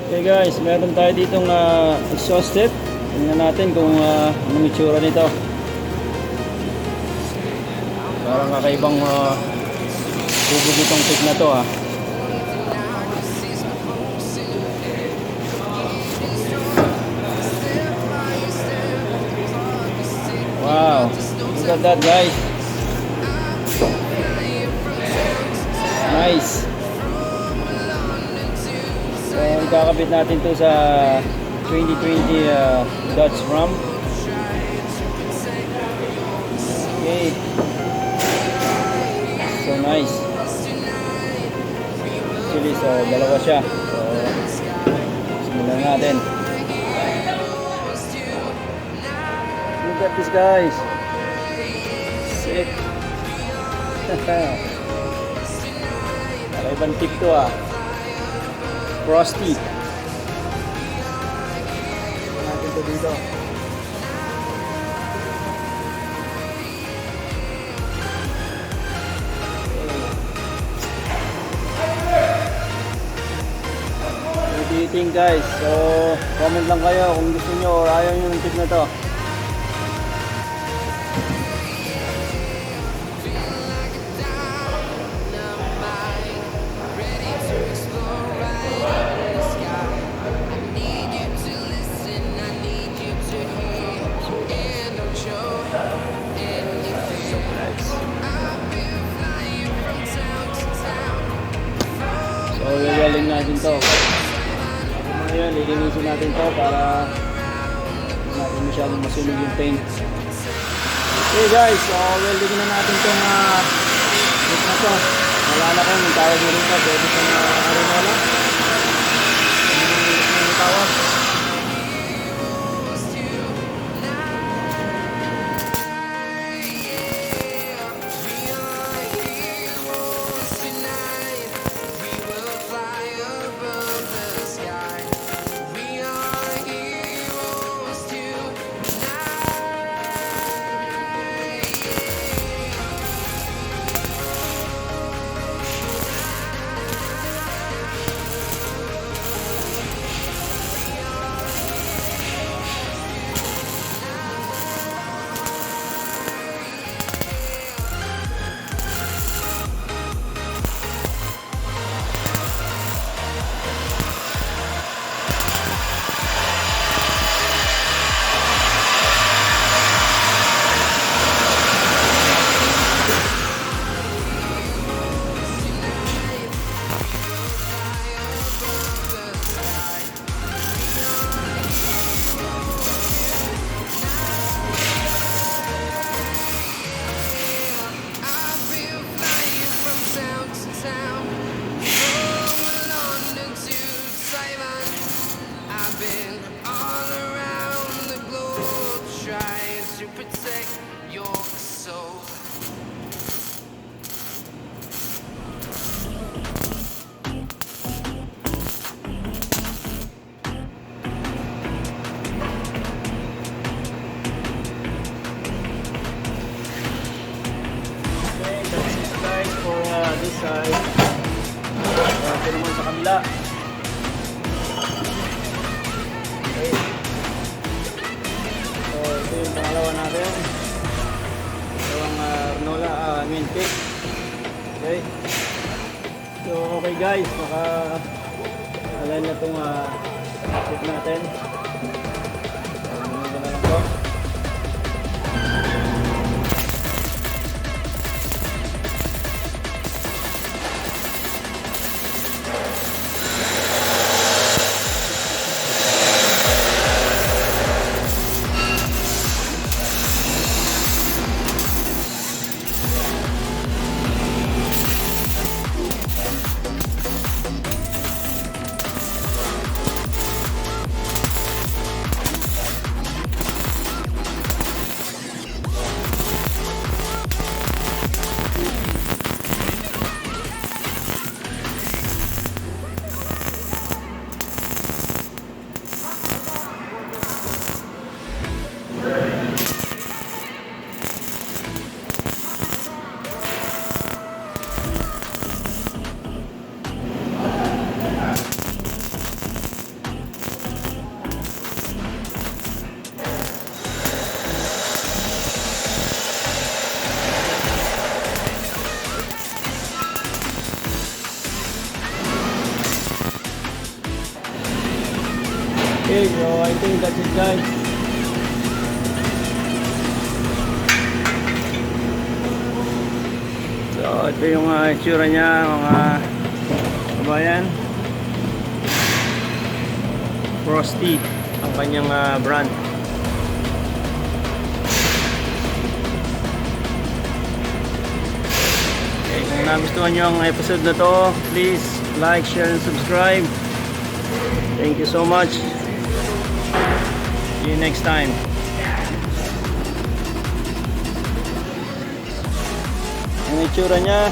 Okay guys, meron tayo ditong exhaust tip. Tingnan natin kung anong itsura nito. Parang kakaibang hubog itong tip na to . Wow, look at that guys. Nice. So, ikakabit natin to sa 2020 Dodge Ram. Okay. So nice. Actually, so dalawa siya. So, simulan natin. Look at this guys. Sick. Kakaibang tip to . Frosty. Natin to dito. What do you think guys? So, comment lang kayo kung gusto nyo or ayaw nyo ng tip na to. So, welding natin to. Ngayon, lilinisin natin to para natin masyadong masunog yung paint. Okay guys, so welding na natin itong look na to. Wala na kung tawag mo rin pa. Pwede itong arenola. Ano tawag? This side. Ito naman sa kabila. Okay. So, ito yung pangalawa natin. Dalawang pick. Okay. So, okay guys. Naka-align na itong tip natin. So, ganun na lang po. Okay, so I think that's it guys. So ito yung itsura niya mga kabayan. Frosty ang kanyang brand. Okay, kung nagustuhan nyo ang episode na to, please like, share, and subscribe. Thank you so much. See you next time. Ang itsura niya.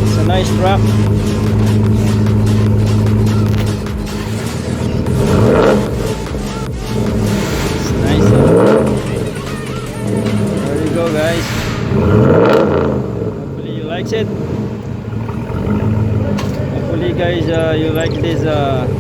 It's a nice truck. It's nice. There you go guys. Hopefully you liked it. Hopefully guys you like this sound.